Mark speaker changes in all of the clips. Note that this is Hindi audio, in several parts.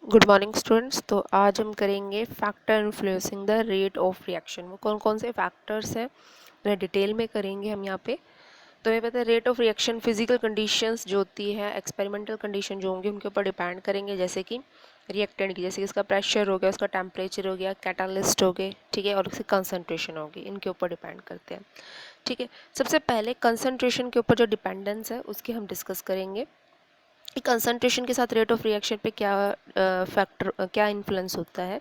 Speaker 1: Good morning students. तो आज हम करेंगे factor influencing the rate of reaction. वो कौन कौन से फैक्टर्स हैं उन्हें डिटेल में करेंगे हम यहाँ पे। तो ये पता है rate of reaction physical conditions जो होती है, एक्सपेरिमेंटल कंडीशन जो होंगे उनके ऊपर डिपेंड करेंगे, जैसे कि रिएक्टेंट की, जैसे कि इसका प्रेशर हो गया, उसका टेम्परेचर हो गया, कैटालिस्ट हो गए, ठीक है, और उसकी कंसनट्रेशन होगी, इनके ऊपर डिपेंड करते हैं। ठीक है, सबसे पहले कंसनट्रेशन के ऊपर जो डिपेंडेंस है उसकी हम डिस्कस करेंगे। कंसंट्रेशन के साथ रेट ऑफ रिएक्शन पे क्या फैक्टर क्या इन्फ्लुएंस होता है।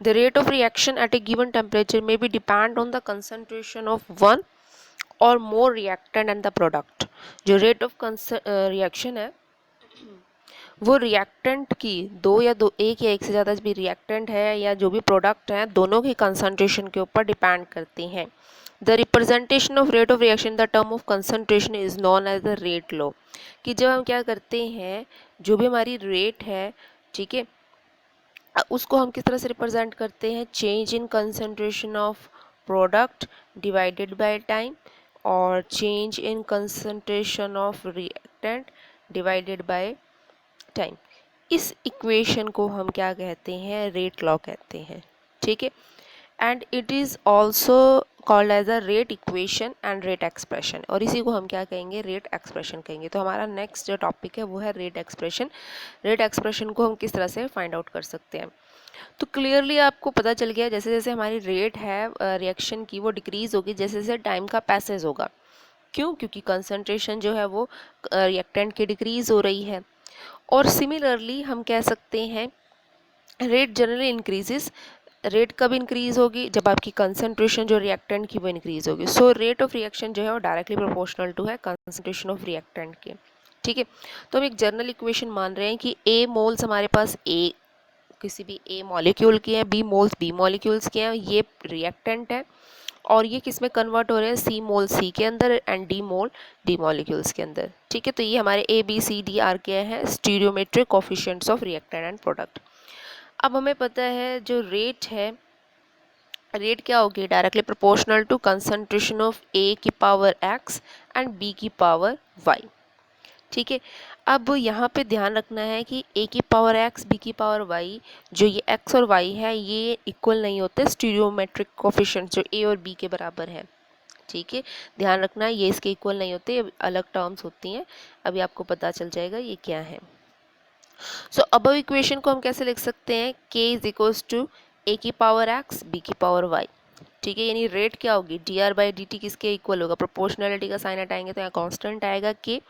Speaker 1: The rate of reaction at A given temperature may be depend on the concentration of one और मोर रिएक्टेंट एंड द प्रोडक्ट। जो रेट ऑफ रिएक्शन है वो रिएक्टेंट की एक या एक से ज़्यादा भी रिएक्टेंट है या जो भी प्रोडक्ट है दोनों की कंसंट्रेशन के ऊपर डिपेंड करती हैं। The representation of rate of reaction the term of concentration is known as the rate law. कि जब हम क्या करते हैं, जो भी हमारी रेट है, ठीक है, उसको हम किस तरह से रिप्रेजेंट करते हैं, change in concentration of product divided by time और change in concentration of reactant divided by time. इस इक्वेशन को हम क्या कहते हैं, रेट लॉ कहते हैं। ठीक है, and it is also called as a rate equation and rate expression, और इसी को हम क्या कहेंगे, रेट एक्सप्रेशन कहेंगे। तो हमारा नेक्स्ट जो टॉपिक है वो है रेट एक्सप्रेशन। रेट एक्सप्रेशन को हम किस तरह से फाइंड आउट कर सकते हैं। तो क्लियरली आपको पता चल गया, जैसे जैसे हमारी रेट है रिएक्शन की वो डिक्रीज होगी जैसे जैसे टाइम का पैसेज होगा। क्यों? क्योंकि कंसंट्रेशन जो है वो रिएक्टेंट की डिक्रीज हो रही है। और सिमिलरली हम कह सकते हैं रेट जनरली इंक्रीजेस। रेट कब इंक्रीज होगी, जब आपकी कंसंट्रेशन जो रिएक्टेंट की वो इंक्रीज होगी। सो रेट ऑफ रिएक्शन जो है वो डायरेक्टली प्रोपोर्शनल टू है कंसंट्रेशन ऑफ रिएक्टेंट के। ठीक है, तो हम एक जनरल इक्वेशन मान रहे हैं कि ए मोल्स हमारे पास ए किसी भी ए मॉलिक्यूल के हैं, बी मोल्स बी मॉलिक्यूल्स के हैं, ये रिएक्टेंट है, और ये किस में कन्वर्ट हो रहे हैं, सी मोल सी के अंदर and D mole D molecules के अंदर। ठीक है, तो ये हमारे ए बी सी डी आर के हैं stoichiometric coefficients of reactant and product. अब हमें पता है जो रेट है, रेट क्या होगी, directly proportional to concentration of A की पावर एक्स एंड बी की पावर वाई। ठीक है, अब यहाँ पे ध्यान रखना है कि ए की पावर एक्स बी की पावर वाई, जो ये एक्स और वाई है ये इक्वल नहीं होते स्टीरियोमेट्रिक कोफिशिएंट जो ए और बी के बराबर है। ठीक है, ध्यान रखना है ये इसके इक्वल नहीं होते, अलग टर्म्स होती हैं, अभी आपको पता चल जाएगा ये क्या है। सो अबव इक्वेशन को हम कैसे लिख सकते हैं, k इज इक्वल्स टू ए की पावर एक्स बी की पावर वाई। ठीक है, यानी रेट क्या होगी, D R by D T किसके इक्वल होगा, प्रोपोर्शनलिटी का साइन हटाएंगे तो यहाँ कांस्टेंट आएगा k।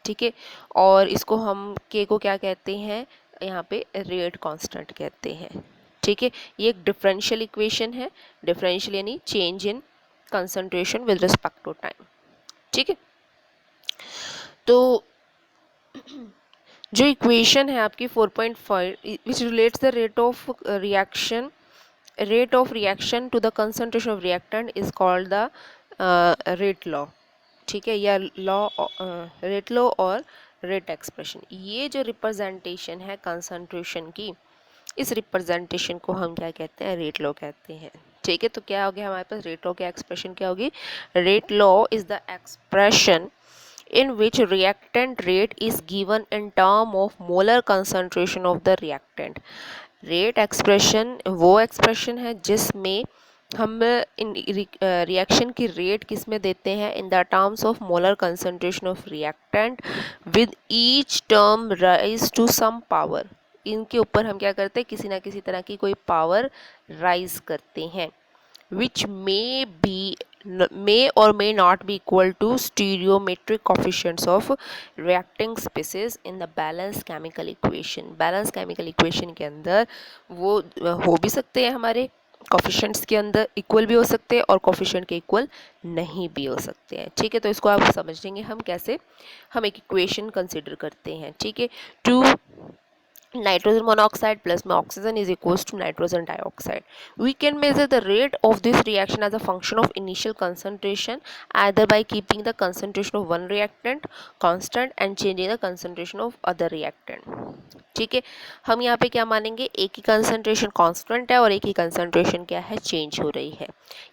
Speaker 1: ठीक है, और इसको हम k को क्या कहते हैं, यहाँ पे रेट कांस्टेंट कहते हैं। ठीक है, ये एक डिफरेंशियल इक्वेशन है, डिफरेंशियल यानी change in concentration with respect to time. ठीक है, तो जो इक्वेशन है आपकी 4.5 which relates the rate of reaction to the concentration of reactant is called the rate law. ठीक है, या लॉ रेट लॉ और रेट एक्सप्रेशन। ये जो रिप्रेजेंटेशन है कंसंट्रेशन की, इस रिप्रेजेंटेशन को हम क्या कहते हैं, रेट लॉ कहते हैं। ठीक है, तो क्या हो गया हमारे पास, रेट लॉ की एक्सप्रेशन क्या होगी, rate law is the expression in which reactant rate is given in term of molar concentration of the reactant। Rate expression वो एक्सप्रेशन है जिसमें हम इन रिएक्शन की रेट किस में देते हैं, in the terms of molar concentration of reactant with each term raise to some power. इनके ऊपर हम क्या करते हैं, किसी ना किसी तरह की कोई पावर राइज करते हैं, which may or may not be equal to stereometric coefficients of reacting species in the balanced chemical equation। balanced chemical equation के अंदर वो हो भी सकते हैं, हमारे कोफिशिएंट्स के अंदर इक्वल भी हो सकते हैं और कोफिशिएंट के इक्वल नहीं भी हो सकते हैं। ठीक है, तो इसको आप समझेंगे हम कैसे, हम एक इक्वेशन कंसिडर करते हैं। ठीक है, to nitrogen monoxide plus oxygen is equals to nitrogen dioxide. We can measure the rate of this reaction as a function of initial concentration, either by keeping the concentration of one reactant constant and changing the concentration of other reactant। ठीक है, हम यहाँ पे क्या मानेंगे, एक ही कंसंट्रेशन कांस्टेंट है और एक ही कंसंट्रेशन क्या है, चेंज हो रही है,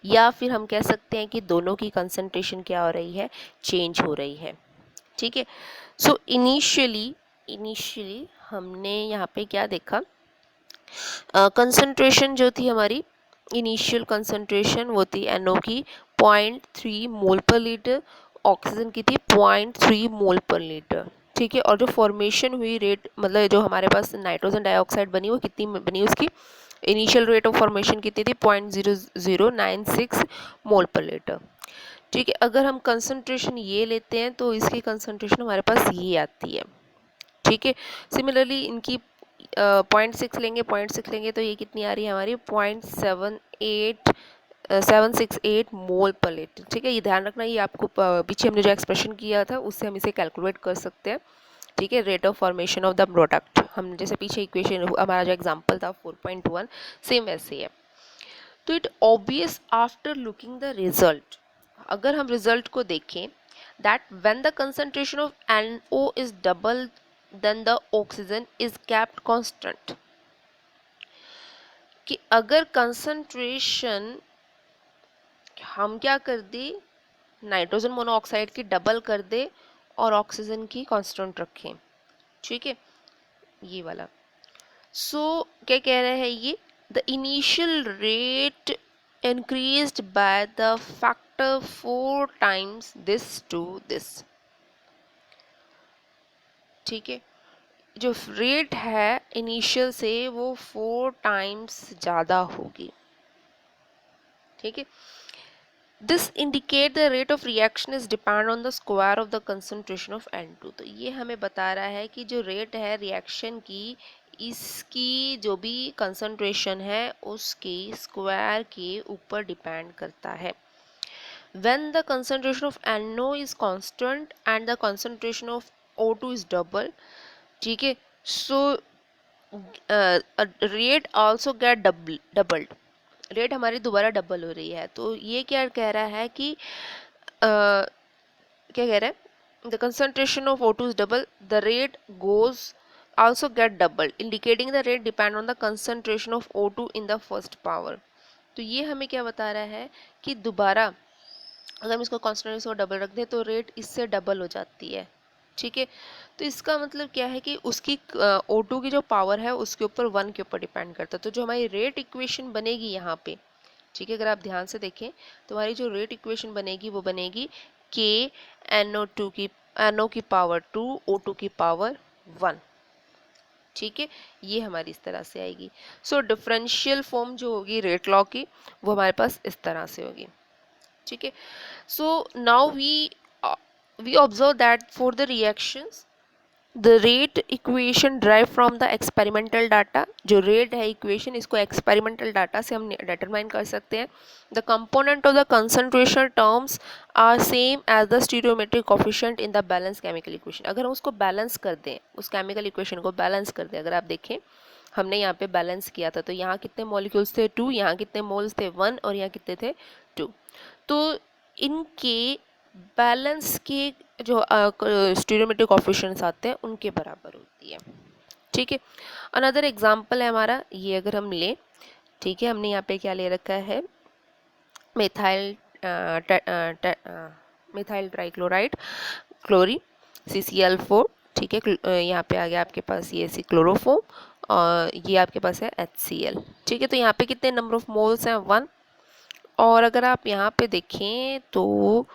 Speaker 1: या फिर हम कह सकते हैं कि दोनों की कंसंट्रेशन क्या हो रही है, चेंज हो रही है। ठीक है, सो इनिशियली इनिशियली हमने यहाँ पे क्या देखा, कंसंट्रेशन जो थी हमारी, इनिशियल कंसंट्रेशन वो थी NO की 0.3 मोल पर लीटर, ऑक्सीजन की थी 0.3 मोल पर लीटर, ठीक है। और जो फॉर्मेशन हुई रेट, मतलब जो हमारे पास नाइट्रोजन डाइऑक्साइड बनी वो कितनी बनी, उसकी इनिशियल रेट ऑफ फॉर्मेशन कितनी थी, 0.0096 मोल पर लीटर, ठीक है। अगर हम कंसंट्रेशन ये लेते हैं तो इसकी कंसंट्रेशन हमारे पास ये आती है, ठीक है। सिमिलरली इनकी 0.6 लेंगे तो ये कितनी आ रही है हमारी, 768 मोल पर लीटर, ठीक है। ये ध्यान रखना, ये आपको पीछे हमने जो एक्सप्रेशन किया था उससे हम इसे कैलकुलेट कर सकते हैं, ठीक है। Rate of formation of the product, हम जैसे पीछे इक्वेशन हमारा जो एग्जांपल था 4.1, सेम वैसे है। तो it obvious after looking the result, अगर हम रिजल्ट को देखें, that when the concentration of NO is double then the oxygen is kept constant, कि अगर कंसंट्रेशन हम क्या कर दे, नाइट्रोजन मोनोऑक्साइड की डबल कर दे और ऑक्सीजन की कांस्टेंट रखें, ठीक है, ये वाला। सो क्या कह रहा है ये, the initial rate increased by the factor 4 times this to this, ठीक है। जो रेट है इनिशियल से वो 4 टाइम्स ज़्यादा होगी, ठीक है। This indicate the rate of reaction is depend on the square of the concentration of N2, तो ये हमें बता रहा है कि जो रेट है रिएक्शन की, इसकी जो भी कंसंट्रेशन है उसकी स्क्वायर के ऊपर डिपेंड करता है। When the concentration of NO is constant and the concentration of O2 is double, ठीक है, so rate also get doubled, rate हमारी दोबारा डबल हो रही है। तो ये क्या कह रहा है कि क्या कह रहा है, the concentration of O2 is double, the rate goes also get double, indicating the rate depend on the concentration of O2 in the first power. तो ये हमें क्या बता रहा है कि दोबारा अगर हम इसको कॉन्स्टेंट को डबल रख दें तो रेट इससे डबल हो जाती है, ठीक है। तो इसका मतलब क्या है कि उसकी O2 की जो पावर है उसके ऊपर 1 के ऊपर डिपेंड करता है। तो जो हमारी रेट इक्वेशन बनेगी यहाँ पे, ठीक है, अगर आप ध्यान से देखें तो हमारी जो रेट इक्वेशन बनेगी वो बनेगी NO की पावर 2 O2 की पावर 1, ठीक है। ये हमारी इस तरह से आएगी। सो डिफरेंशियल फॉर्म जो होगी रेट लॉ की वो हमारे पास इस तरह से होगी, ठीक है। So now we observe that for the reactions the rate equation derived from the experimental data, जो rate है equation इसको experimental data से हम determine कर सकते हैं। The component of the concentration terms are same as the stoichiometric coefficient in the balanced chemical equation, अगर हम उसको balance कर दें, उस chemical equation को balance कर दें, अगर आप देखें हमने यहाँ पे बैलेंस किया था तो यहाँ कितने मॉलिक्यूल्स थे 2, यहाँ कितने मोल्स थे 1 और यहाँ कितने थे 2, तो इनके बैलेंस के जो स्टीरियोमेट्रिक कोएफिशिएंट्स आते हैं उनके बराबर होती है, ठीक है। अनदर एग्जांपल है हमारा ये, अगर हम लें, ठीक है, हमने यहाँ पे क्या ले रखा है, मिथाइल मिथाइल ट्राइक्लोराइड क्लोरी CCl4, ठीक है। यहाँ पे आ गया आपके पास ये क्लोरोफॉर्म और ये आपके पास है HCl, ठीक है। तो यहाँ पे कितने नंबर ऑफ मोल्स हैं 1, और अगर आप यहाँ पे देखें तो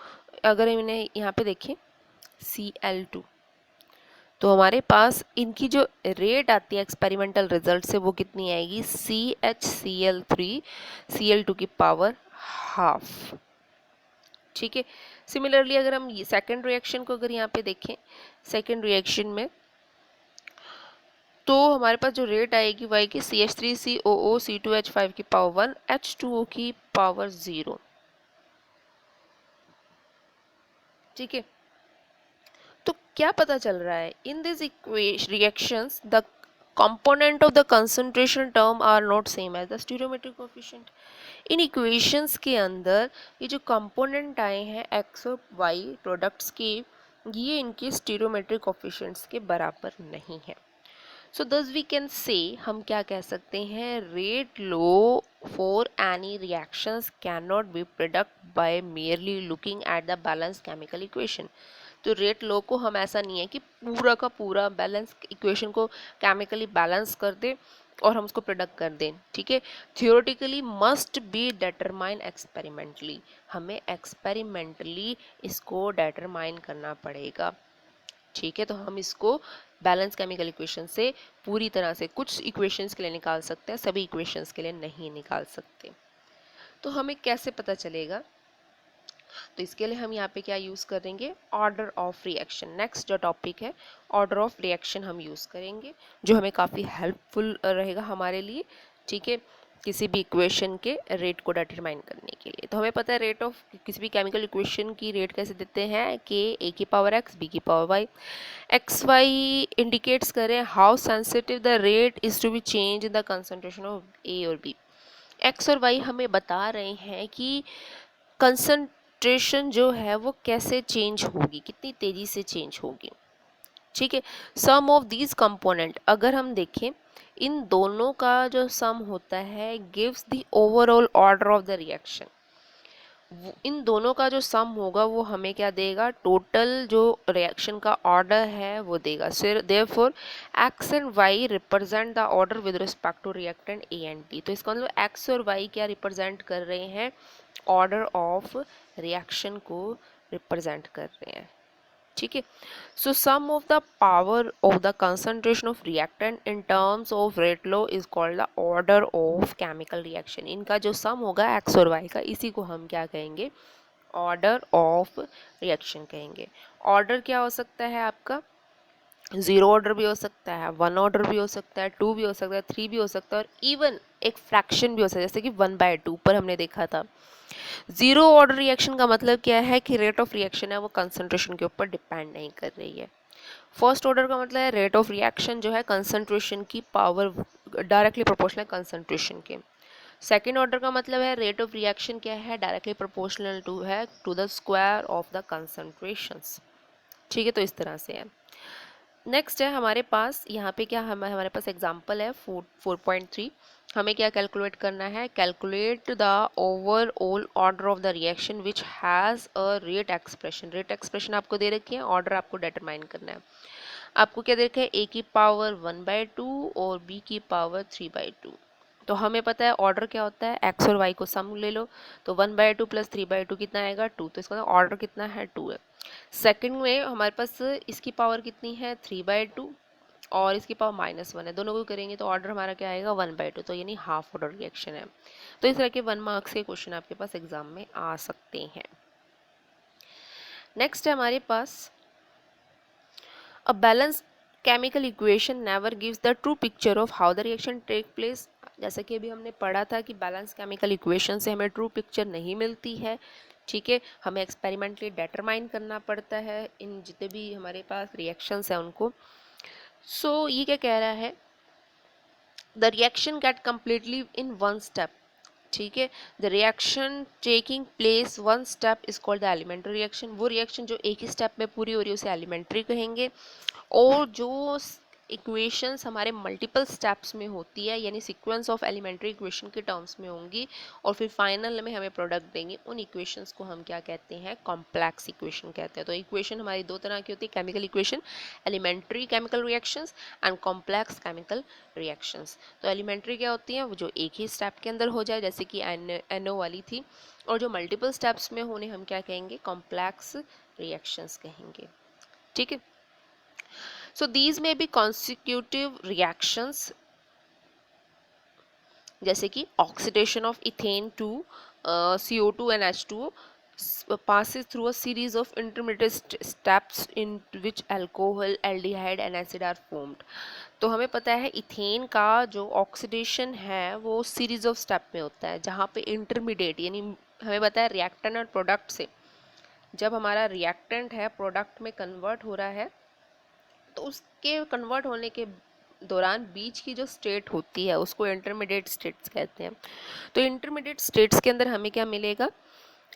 Speaker 1: अगर इन्हें यहाँ पे देखें Cl2, तो हमारे पास इनकी जो रेट आती है एक्सपेरिमेंटल रिजल्ट से वो कितनी आएगी, CHCl3 Cl2 की पावर हाफ, ठीक है। सिमिलरली अगर हम सेकेंड रिएक्शन को अगर यहाँ पे देखें, सेकेंड रिएक्शन में तो हमारे पास जो रेट आएगी वो आएगी CH3COO C2H5 की पावर 1 H2O की पावर 0, ठीक है। तो क्या पता चल रहा है, in this reactions the component of the concentration term are not same as the stoichiometric coefficient, in equations के अंदर ये जो कंपोनेंट आए हैं एक्स और वाई प्रोडक्ट्स के, ये इनके स्टीरियोमेट्रिक कोएफिशिएंट्स के बराबर नहीं है। सो दस वी कैन से, हम क्या कह सकते हैं, rate law for any reactions can not be predict by merely looking at the balance chemical equation, तो रेट लॉ को हम ऐसा नहीं है कि पूरा का पूरा बैलेंस इक्वेशन को केमिकली बैलेंस कर दे और हम उसको प्रोडक्ट कर दें, ठीक है। Theoretically must be determine experimentally, हमें एक्सपेरिमेंटली इसको डिटरमाइन करना पड़ेगा, ठीक है। तो हम इसको बैलेंस केमिकल इक्वेशन से पूरी तरह से कुछ इक्वेशंस के लिए निकाल सकते हैं, सभी इक्वेशंस के लिए नहीं निकाल सकते। तो हमें कैसे पता चलेगा, तो इसके लिए हम यहाँ पे क्या यूज़ करेंगे, ऑर्डर ऑफ रिएक्शन। नेक्स्ट जो टॉपिक है ऑर्डर ऑफ रिएक्शन हम यूज़ करेंगे, जो हमें काफ़ी हेल्पफुल रहेगा हमारे लिए, ठीक है, किसी भी इक्वेशन के रेट को डिटरमाइन करने के लिए। तो हमें पता है रेट ऑफ किसी भी केमिकल इक्वेशन की रेट कैसे देते हैं कि ए की पावर एक्स बी की power Y. X Y indicates करें how sensitive the rate is to be change in the concentration of A और बी। एक्स और वाई हमें बता रहे हैं कि कंसंट्रेशन जो है वो कैसे चेंज होगी, कितनी तेज़ी से चेंज होगी, ठीक है। सम ऑफ दीज कंपोनेंट, अगर हम देखें इन दोनों का जो सम होता है gives the overall order of the reaction. इन दोनों का जो सम होगा वो हमें क्या देगा, टोटल जो रिएक्शन का ऑर्डर है वो देगा। So therefore x and y represent the order with respect to reactant A and B. तो इसका मतलब एक्स और वाई क्या रिप्रेजेंट कर रहे हैं, ऑर्डर ऑफ रिएक्शन को रिप्रेजेंट कर रहे हैं, ठीक है। So sum of the power of the concentration of reactant in terms of rate law is called the order of chemical reaction. इनका जो सम होगा एक्स और वाई का, इसी को हम क्या कहेंगे, ऑर्डर ऑफ रिएक्शन कहेंगे। ऑर्डर क्या हो सकता है आपका, जीरो ऑर्डर भी हो सकता है, वन ऑर्डर भी हो सकता है, टू भी हो सकता है, थ्री भी हो सकता है, और इवन एक फ्रैक्शन भी हो सकता है, जैसे कि 1/2 पर हमने देखा था। जीरो ऑर्डर रिएक्शन का मतलब क्या है कि रेट ऑफ रिएक्शन है वो कंसंट्रेशन के ऊपर डिपेंड नहीं कर रही है। फर्स्ट ऑर्डर का मतलब है रेट ऑफ रिएक्शन जो है कंसंट्रेशन की पावर डायरेक्टली प्रोपोर्शनल कंसंट्रेशन के। सेकेंड ऑर्डर का मतलब है रेट ऑफ रिएक्शन क्या है, directly proportional to the square of the concentrations, ठीक है। तो इस तरह से है। नेक्स्ट है हमारे पास यहाँ पे क्या हमारे पास एग्जांपल है 4.3। हमें क्या कैलकुलेट करना है, calculate the overall order of the reaction which has a rate expression. Rate expression आपको दे रखी है, ऑर्डर आपको डिटरमाइन करना है। आपको क्या दे रखा है, ए की पावर 1/2 और बी की पावर 3/2। तो हमें पता है ऑर्डर क्या होता है, एक्स और वाई को सम ले लो, तो 1/2 प्लस 3/2 कितना आएगा, 2। तो इसका ऑर्डर कितना है, 2 है। सेकंड में हमारे पास इसकी पावर कितनी है, 3/2 और इसकी पावर -1 है, दोनों को करेंगे तो ऑर्डर हमारा क्या आएगा, 1/2। तो यानी हाफ ऑर्डर रिएक्शन है। तो इस तरह के 1 मार्क्स के क्वेश्चन आपके पास एग्जाम में आ सकते हैं। नेक्स्ट है हमारे पास a balance chemical equation never gives the true picture of how the reaction take place. जैसे कि अभी हमने पढ़ा था कि बैलेंस केमिकल इक्वेशन से हमें ट्रू पिक्चर नहीं मिलती है, ठीक है। हमें एक्सपेरिमेंटली डिटरमाइन करना पड़ता है इन जितने भी हमारे पास रिएक्शंस हैं उनको। सो ये क्या कह रहा है, the reaction get completely in one step, ठीक है। The reaction taking place one step is called the elementary reaction. वो रिएक्शन जो एक ही स्टेप में पूरी हो रही है उसे एलिमेंट्री कहेंगे। और जो इक्वेशंस हमारे मल्टीपल स्टेप्स में होती है, यानी सीक्वेंस ऑफ एलिमेंट्री इक्वेशन के टर्म्स में होंगी और फिर फाइनल में हमें प्रोडक्ट देंगे, उन इक्वेशंस को हम क्या कहते हैं, कॉम्प्लेक्स इक्वेशन कहते हैं। तो इक्वेशन हमारी दो तरह की होती है, chemical equation, elementary chemical reactions and complex chemical reactions. तो एलिमेंट्री क्या होती हैं, वो जो एक ही स्टेप के अंदर हो जाए, जैसे कि NO वाली थी, और जो मल्टीपल स्टेप्स में होने हम क्या कहेंगे, कॉम्प्लेक्स रिएक्शंस कहेंगे, ठीक है। So these may be consecutive reactions, जैसे कि oxidation of ethane to CO2 and H2O passes through a series of intermediate steps in which alcohol, aldehyde and acid are formed। तो हमें पता है इथेन का जो ऑक्सीडेशन है वो सीरीज ऑफ स्टेप में होता है, जहाँ पे इंटरमीडिएट यानी हमें पता है रिएक्टेंट और प्रोडक्ट से, जब हमारा रिएक्टेंट है प्रोडक्ट में कन्वर्ट हो रहा है तो उसके कन्वर्ट होने के दौरान बीच की जो स्टेट होती है उसको इंटरमीडिएट स्टेट्स कहते हैं। तो इंटरमीडिएट स्टेट्स के अंदर हमें क्या मिलेगा,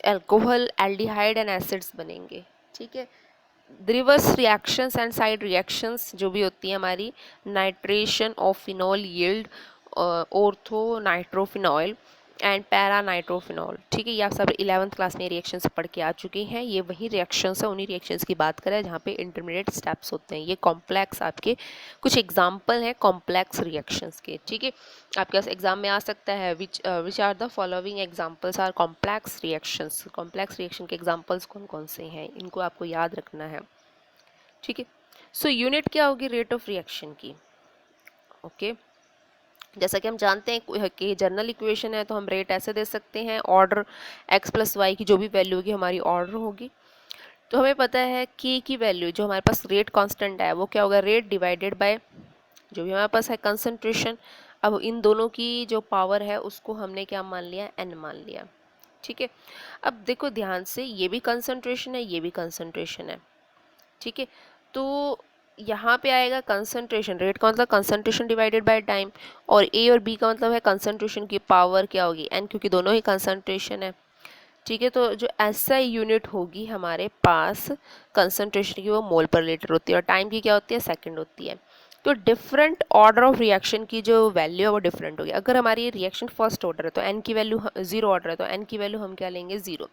Speaker 1: अल्कोहल, एल्डिहाइड एंड एसिड्स बनेंगे, ठीक है। Reverse reactions and side reactions जो भी होती है हमारी, nitration of phenol yield ortho nitrophenol and para nitrophenol. ठीक है, ये आप सब 11th क्लास में रिएक्शन से पढ़ के आ चुके हैं। ये वही रिएक्शंस है, उन्हीं रिएक्शंस की बात करें जहाँ पे इंटरमीडिएट स्टेप्स होते हैं। ये कॉम्प्लेक्स आपके कुछ एग्जाम्पल हैं कॉम्प्लेक्स रिएक्शंस के। ठीक है, आपके पास एग्जाम में आ सकता है which are the following examples are complex reactions. Complex reaction के एग्जाम्पल्स कौन कौन से हैं, इनको आपको याद रखना है। ठीक है, सो यूनिट क्या होगी रेट ऑफ रिएक्शन की। ओके, जैसा कि हम जानते हैं कि जनरल इक्वेशन है, तो हम रेट ऐसे दे सकते हैं, ऑर्डर x प्लस वाई की जो भी वैल्यू होगी हमारी ऑर्डर होगी। तो हमें पता है k की वैल्यू जो हमारे पास रेट कांस्टेंट है वो क्या होगा, रेट डिवाइडेड बाय जो भी हमारे पास है कंसंट्रेशन। अब इन दोनों की जो पावर है उसको हमने क्या मान लिया, n मान लिया। ठीक है, अब देखो ध्यान से, ये भी कंसंट्रेशन है, ये भी कंसंट्रेशन है। ठीक है, तो यहाँ पे आएगा कंसंट्रेशन, रेट का मतलब कंसंट्रेशन डिवाइडेड बाय टाइम, और ए और बी का मतलब है कंसंट्रेशन की पावर क्या होगी, एन, क्योंकि दोनों ही कंसंट्रेशन है। ठीक है, तो जो ऐसा यूनिट होगी हमारे पास कंसंट्रेशन की वो मोल पर लीटर होती है, और टाइम की क्या होती है, सेकंड होती है। तो डिफरेंट ऑर्डर ऑफ रिएक्शन की जो वैल्यू है वो डिफरेंट होगी। अगर हमारी रिएक्शन फर्स्ट ऑर्डर है तो एन की वैल्यू जीरो, ऑर्डर है तो एन की वैल्यू हम क्या लेंगे, जीरो।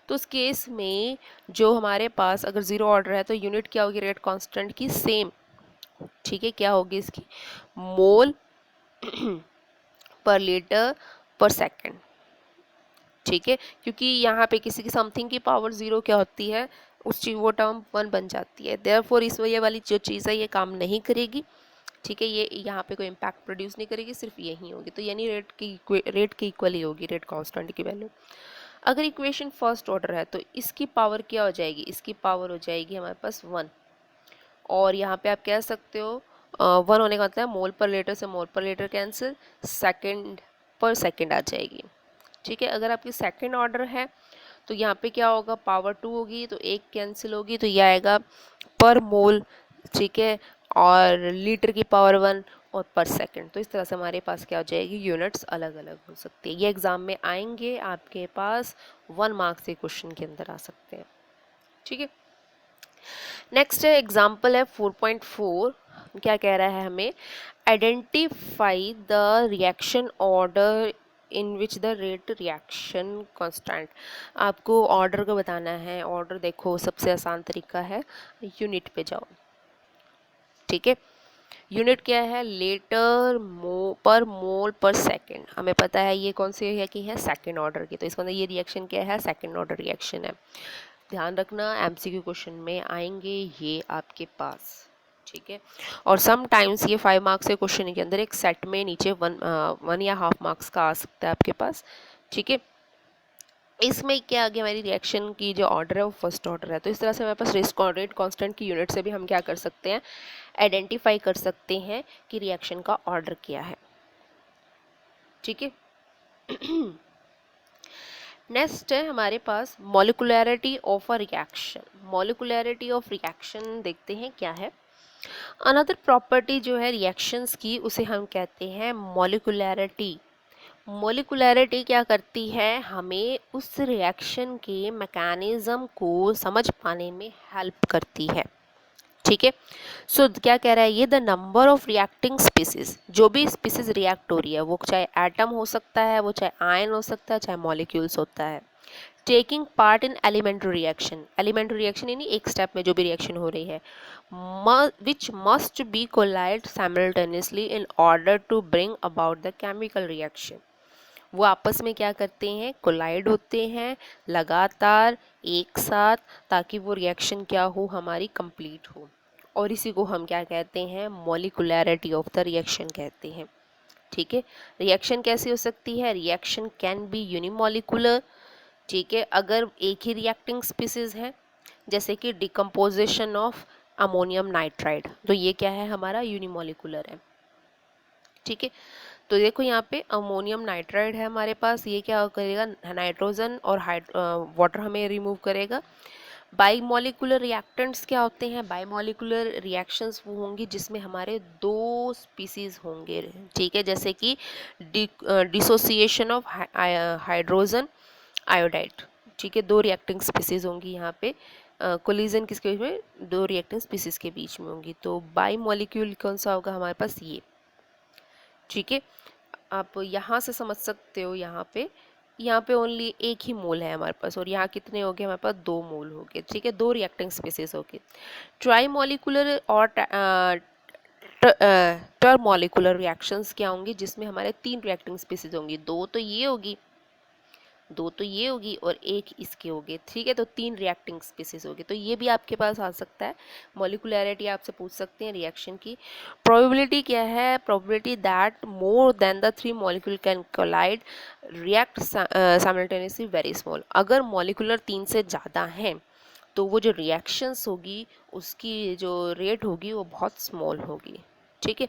Speaker 1: तो उस केस में जो हमारे पास अगर ज़ीरो ऑर्डर है तो यूनिट क्या होगी रेट कांस्टेंट की, सेम। ठीक है, क्या होगी इसकी, मोल पर लीटर पर सेकंड। ठीक है, क्योंकि यहाँ पे किसी की समथिंग की पावर ज़ीरो क्या होती है, उस चीज वो टर्म वन बन जाती है। देयरफॉर इस ये वाली जो चीज़ है ये काम नहीं करेगी। ठीक है, ये यहाँ पे कोई इम्पैक्ट प्रोड्यूस नहीं करेगी, सिर्फ यही होगी। तो यानी रेट की इक्वल ही होगी रेट कांस्टेंट की वैल्यू। अगर इक्वेशन फर्स्ट ऑर्डर है तो इसकी पावर क्या हो जाएगी, इसकी पावर हो जाएगी हमारे पास वन। और यहाँ पे आप कह सकते हो वन होने का मतलब है मोल पर लीटर से मोल पर लीटर कैंसिल, सेकंड पर सेकंड आ जाएगी। ठीक है, अगर आपकी सेकंड ऑर्डर है तो यहाँ पे क्या होगा, पावर टू होगी तो एक कैंसिल होगी, तो ये आएगा पर मोल। ठीक है, और लीटर की पावर वन और पर सेकंड। तो इस तरह से हमारे पास क्या हो जाएगी, यूनिट्स अलग अलग हो सकती है। ये एग्जाम में आएंगे आपके पास, 1 मार्क से क्वेश्चन के अंदर आ सकते हैं। ठीक है, नेक्स्ट है एग्जाम्पल है 4.4। क्या कह रहा है हमें, identify the reaction order in which the rate reaction constant. आपको ऑर्डर को बताना है। ऑर्डर देखो सबसे आसान तरीका है, यूनिट पे जाओ। ठीक है, यूनिट क्या है, लीटर पर मोल पर सेकंड। हमें पता है ये कौन सी है कि है सेकंड ऑर्डर की, तो इसका मतलब ये रिएक्शन क्या है, सेकंड ऑर्डर रिएक्शन है। ध्यान रखना एमसीक्यू क्वेश्चन में आएंगे ये आपके पास। ठीक है, और सम टाइम्स ये 5 मार्क्स के क्वेश्चन के अंदर एक सेट में नीचे वन या हाफ मार्क्स का आ सकता है आपके पास। ठीक है, इसमें क्या आ गया, हमारी रिएक्शन की जो ऑर्डर है वो फर्स्ट ऑर्डर है। तो इस तरह से हमारे पास रेट कांस्टेंट की यूनिट से भी हम क्या कर सकते हैं, आइडेंटिफाई कर सकते हैं कि रिएक्शन का ऑर्डर क्या है। ठीक है, नेक्स्ट है हमारे पास molecularity of a reaction. Molecularity of reaction देखते हैं क्या है। अनदर प्रॉपर्टी जो है रिएक्शंस की उसे हम कहते हैं मॉलिकुलैरिटी। मॉलिकुलैरिटी क्या करती है, हमें उस रिएक्शन के मैकेनिज्म को समझ पाने में हेल्प करती है। ठीक है, सो क्या कह रहा है ये, the number of reacting species, जो भी स्पीसीज रिएक्ट हो रही है वो चाहे एटम हो सकता है, वो चाहे आयन हो सकता है, चाहे मॉलिक्यूल्स होता है, taking part in elementary reaction. Elementary reaction यानी एक स्टेप में जो भी रिएक्शन हो रही है, which must be collide simultaneously in order to bring about the chemical reaction. वो आपस में क्या करते हैं, कोलाइड होते हैं लगातार एक साथ, ताकि वो रिएक्शन क्या हो, हमारी कंप्लीट हो। और इसी को हम क्या कहते हैं, मॉलिकुलैरिटी ऑफ द रिएक्शन कहते हैं। ठीक है, रिएक्शन कैसी हो सकती है, रिएक्शन कैन बी यूनिमॉलिकुलर। ठीक है, अगर एक ही रिएक्टिंग स्पीसीज है, जैसे कि डिकम्पोजिशन ऑफ अमोनियम नाइट्राइड, तो ये क्या है, हमारा यूनिमॉलिकुलर है। ठीक है, तो देखो यहाँ पे अमोनियम नाइट्राइड है हमारे पास, ये क्या करेगा, नाइट्रोजन और वाटर हमें रिमूव करेगा। बाईमॉलिकुलर रिएक्टेंट्स क्या होते हैं, बाईमॉलिकुलर रिएक्शंस वो होंगी जिसमें हमारे दो स्पीसीज होंगे। ठीक है, जैसे कि डिसोसिएशन ऑफ हाइड्रोजन आयोडाइड। ठीक है, दो रिएक्टिंग स्पीसीज होंगी यहाँ पे, कोलिजन किसके बीच में, दो रिएक्टिंग स्पीसीज के बीच में होंगी। तो बाईमॉलिक्यूल कौन सा होगा हमारे पास, ये। ठीक है, आप यहाँ से समझ सकते हो, यहाँ पे ओनली एक ही मोल है हमारे पास, और यहाँ कितने हो गए हमारे पास, 2 मोल हो गए, ठीक है, 2 रिएक्टिंग स्पीसीज हो गए। ट्राई मॉलिकुलर और टर मॉलिकुलर रिएक्शंस क्या होंगी, जिसमें हमारे 3 रिएक्टिंग स्पीसीज होंगी, 2 तो ये होगी, 2 तो ये होगी और एक इसके होगी, ठीक है, तो 3 रिएक्टिंग स्पीसीज होगी। तो ये भी आपके पास आ सकता है, मॉलिकुलैरिटी आपसे पूछ सकते हैं रिएक्शन की। प्रोबेबिलिटी क्या है, probability that more than the 3 molecule can collide react simultaneously very small. अगर मॉलिकुलर 3 से ज़्यादा हैं तो वो जो रिएक्शंस होगी उसकी जो रेट होगी वो बहुत स्मॉल होगी, ठीक है।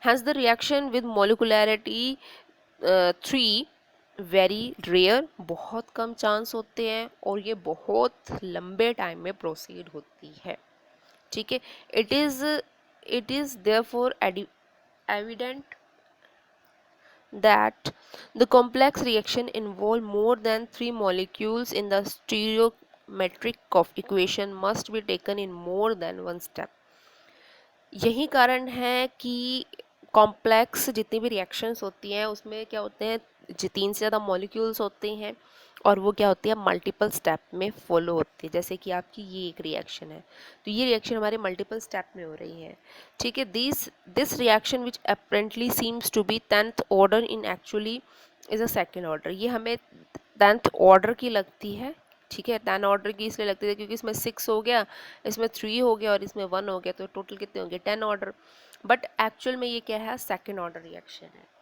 Speaker 1: Hence the reaction with molecularity 3 very rare, बहुत कम चांस होते हैं और ये बहुत लंबे टाइम में प्रोसीड होती है, ठीक है। It is therefore evident that the complex reaction involve more than 3 molecules in the stereometric equation must be taken in more than one step। यही कारण है कि कॉम्प्लेक्स जितनी भी रिएक्शंस होती हैं उसमें क्या होते हैं, 3 से ज़्यादा मॉलिक्यूल्स होते हैं और वो क्या होती है, मल्टीपल स्टेप में फॉलो होती है। जैसे कि आपकी ये एक रिएक्शन है, तो ये रिएक्शन हमारे मल्टीपल स्टेप में हो रही है, ठीक है। This reaction which apparently seems to be 10th order in actually is a second order. ये हमें 10th ऑर्डर की लगती है, ठीक है। 10 ऑर्डर की इसलिए लगती है क्योंकि इसमें 6 हो गया, इसमें 3 हो गया और इसमें 1 हो गया, तो टोटल कितने होंगे, 10 ऑर्डर। बट एक्चुअल में ये क्या है, सेकेंड ऑर्डर रिएक्शन है।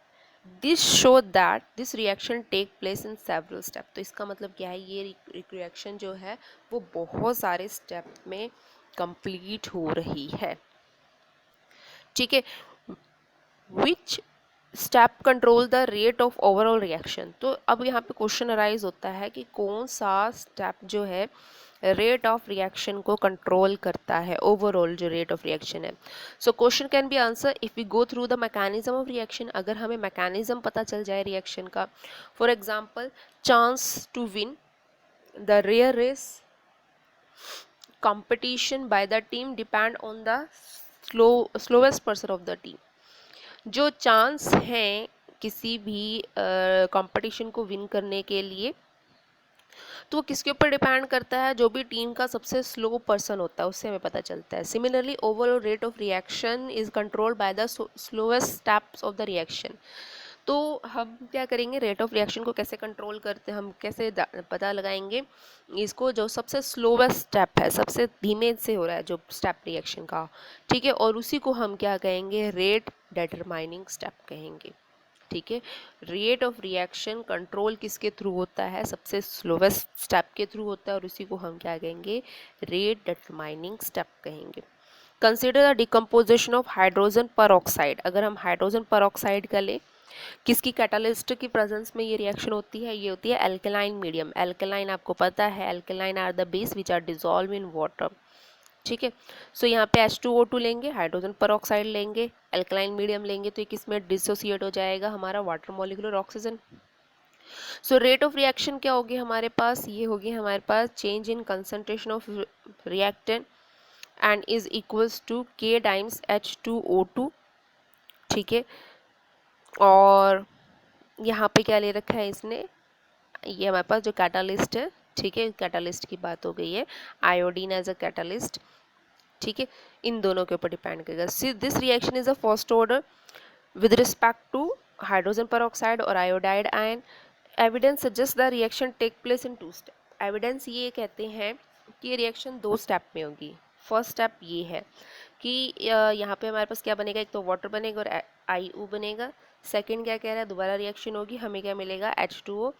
Speaker 1: This show that this reaction take place in several step. तो इसका मतलब क्या है, ये रिएक्शन जो है वो बहुत सारे स्टेप में कंप्लीट हो रही है, ठीक है। Which step control the rate of overall reaction. तो अब यहाँ पे क्वेश्चन अराइज होता है कि कौन सा स्टेप जो है रेट ऑफ रिएक्शन को कंट्रोल करता है, ओवरऑल जो रेट ऑफ रिएक्शन है। So question can be answer if we go through the mechanism of reaction. अगर हमें मैकेनिज्म पता चल जाए रिएक्शन का, for example chance to win the rare race competition by the team depend on the slowest person of the team। जो चांस हैं किसी भी कंपटीशन को विन करने के लिए, तो वो किसके ऊपर डिपेंड करता है, जो भी टीम का सबसे स्लो पर्सन होता है उससे हमें पता चलता है। Similarly overall rate of reaction is controlled by the slowest steps of the reaction. तो हम क्या करेंगे, रेट ऑफ रिएक्शन को कैसे कंट्रोल करते हैं, हम कैसे पता लगाएंगे इसको, जो सबसे स्लोवेस्ट स्टेप है, सबसे धीमे से हो रहा है जो स्टेप रिएक्शन का, ठीक है, और उसी को हम क्या कहेंगे, रेट डिटरमाइनिंग स्टेप कहेंगे, ठीक है। रेट ऑफ रिएक्शन कंट्रोल किसके थ्रू होता है, सबसे स्लोवेस्ट स्टेप के थ्रू होता है और उसी को हम क्या कहेंगे, रेट डिटरमाइनिंग स्टेप कहेंगे। Consider the decomposition of hydrogen peroxide. अगर हम हाइड्रोजन परऑक्साइड का ले, किसकी कैटालिस्ट की प्रेजेंस में ये रिएक्शन होती है, ये होती है एल्कलाइन मीडियम। एल्कलाइन आपको पता है, alkaline are the base which are dissolve in water, ठीक है। सो यहाँ पे H2O2 लेंगे, हाइड्रोजन परऑक्साइड लेंगे, एल्कलाइन मीडियम लेंगे, तो ये किसमें डिसोसिएट हो जाएगा, हमारा water molecular oxygen. So rate of reaction क्या होगी हमारे पास, ये होगी हमारे पास change in concentration of reactant and is equals to K times H2O2, ठीक है। और यहाँ पे क्या ले रखा है इसने, ये हमारे पास जो कैटालिस्ट है, ठीक है, कैटालिस्ट की बात हो गई है, आयोडीन एज अ कैटालिस्ट, ठीक है, इन दोनों के ऊपर डिपेंड करेगा। This reaction is a first order with respect to hydrogen peroxide और iodide ion. Evidence suggest the reaction take place in 2 step. Evidence ये कहते हैं कि ये रिएक्शन 2 स्टेप में होगी। फर्स्ट स्टेप ये है कि यहाँ पे हमारे पास क्या बनेगा, एक तो वाटर बनेगा और IU बनेगा। सेकंड क्या कह रहा है, दोबारा रिएक्शन होगी, हमें क्या मिलेगा, H2O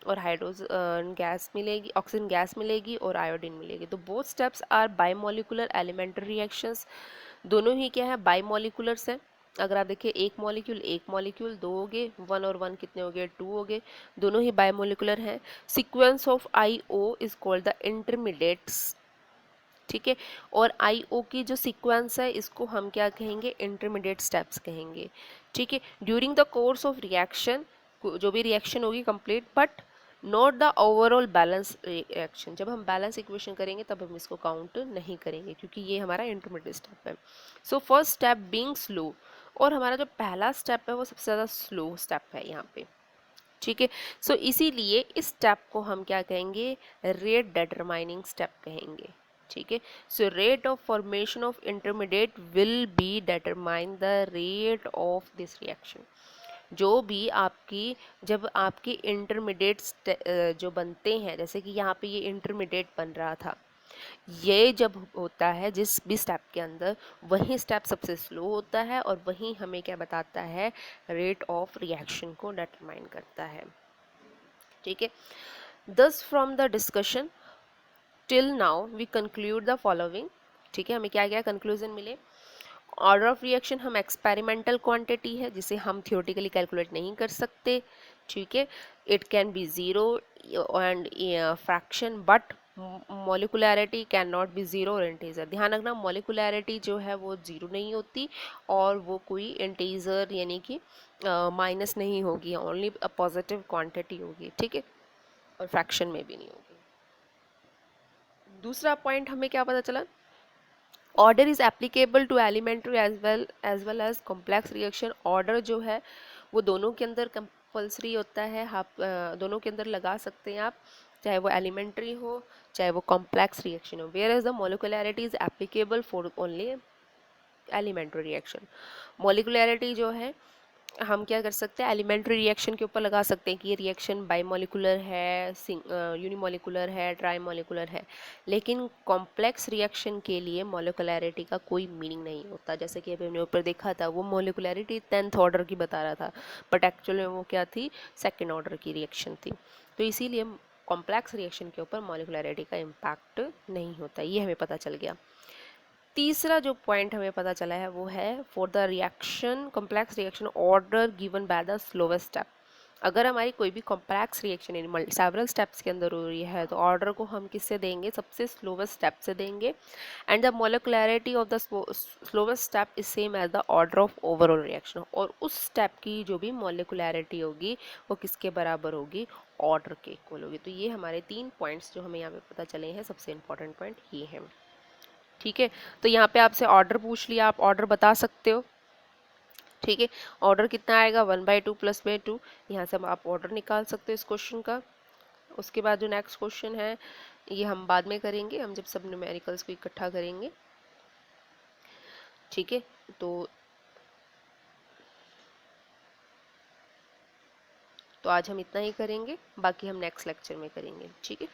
Speaker 1: और हाइड्रोजन गैस मिलेगी, ऑक्सीजन गैस मिलेगी और आयोडीन मिलेगी। तो both steps are bimolecular elementary reactions. दोनों ही क्या है, बाईमोलिकुलर्स हैं। अगर आप देखिए एक मॉलिक्यूल 2 हो गए, 1 और 1 कितने हो गए, 2 हो गए, दोनों ही बाईमोलिकुलर हैं। Sequence of IO is called the intermediates, ठीक है। और IO की जो सीक्वेंस है इसको हम क्या कहेंगे, इंटरमीडिएट स्टेप्स कहेंगे, ठीक है। During the course of reaction, जो भी रिएक्शन होगी complete, but not the overall balance reaction. जब हम बैलेंस इक्वेशन करेंगे तब हम इसको काउंट नहीं करेंगे क्योंकि ये हमारा इंटरमीडिएट स्टेप है। So first step being slow और हमारा जो पहला स्टेप है वो सबसे ज़्यादा स्लो स्टेप है यहाँ पे, ठीक है। सो इसीलिए इस स्टेप को हम क्या कहेंगे, रेट डिटरमाइनिंग स्टेप कहेंगे, ठीक है। सो rate of formation of intermediate will be determine the rate of this reaction. जो भी आपकी, जब आपकी इंटरमीडिएट जो बनते हैं, जैसे कि यहाँ पे ये इंटरमीडिएट बन रहा था, ये जब होता है जिस भी स्टेप के अंदर, वही स्टेप सबसे स्लो होता है और वही हमें क्या बताता है, रेट ऑफ रिएक्शन को डिटरमाइन करता है, ठीक है। Thus from the discussion till now we conclude the following, ठीक है। हमें क्या क्या कंक्लूजन मिले, ऑर्डर ऑफ रिएक्शन हम एक्सपेरिमेंटल क्वांटिटी है जिसे हम थियोरेटिकली कैलकुलेट नहीं कर सकते, ठीक है। It can be zero and fraction but molecularity can not be zero और इंटीजर। ध्यान रखना, मोलिकुलैरिटी जो है वो ज़ीरो नहीं होती और वो कोई इंटीजर यानी कि माइनस नहीं होगी, ओनली अ पॉजिटिव क्वांटिटी होगी, ठीक है, और फ्रैक्शन में भी नहीं होगी। दूसरा पॉइंट हमें क्या पता चला, order is applicable to elementary as well as complex reaction. Order जो है वो दोनों के अंदर कंपल्सरी होता है, आप दोनों के अंदर लगा सकते हैं आप, चाहे वो एलिमेंट्री हो चाहे वो कॉम्प्लेक्स रिएक्शन हो। Whereas the molecularity is applicable for only elementary reaction. Molecularity जो है हम क्या कर सकते हैं, एलिमेंट्री रिएक्शन के ऊपर लगा सकते हैं कि ये रिएक्शन बाईमोलिकुलर है, यूनिमोलिकुलर है, ट्राईमोलिकुलर है, लेकिन कॉम्प्लेक्स रिएक्शन के लिए मोलिकुलैरिटी का कोई मीनिंग नहीं होता। जैसे कि अभी हमने ऊपर देखा था, वो मोलिकुलैरिटी 10th ऑर्डर की बता रहा था, बट एक्चुअली में वो क्या थी, सेकेंड ऑर्डर की रिएक्शन थी। तो इसीलिए कॉम्प्लेक्स रिएक्शन के ऊपर मोलिकुलैरिटी का इम्पैक्ट नहीं होता, ये हमें पता चल गया। तीसरा जो पॉइंट हमें पता चला है वो है, for the reaction complex reaction order given by the slowest step. अगर हमारी कोई भी कॉम्प्लेक्स रिएक्शन यानी सेवरल स्टेप्स के अंदर हो रही है तो ऑर्डर को हम किससे देंगे, सबसे स्लोवेस्ट स्टेप से देंगे। And the molecularity of the slowest step is same as the order of overall reaction. और उस स्टेप की जो भी मोलिकुलैरिटी होगी वो किसके बराबर होगी, ऑर्डर के इक्वल होगी। तो ये हमारे 3 पॉइंट्स जो हमें यहाँ पे पता चले हैं, सबसे इंपॉर्टेंट पॉइंट ये है, ठीक है। तो यहाँ पे आपसे ऑर्डर पूछ लिया, आप ऑर्डर बता सकते हो, ठीक है। ऑर्डर कितना आएगा, 1/2 + 2। यहाँ से आप ऑर्डर निकाल सकते हो इस क्वेश्चन का। उसके बाद जो नेक्स्ट क्वेश्चन है ये हम बाद में करेंगे, हम जब सब न्यूमेरिकल्स को इकट्ठा करेंगे, ठीक है। तो आज हम इतना ही करेंगे, बाकी हम नेक्स्ट लेक्चर में करेंगे, ठीक है।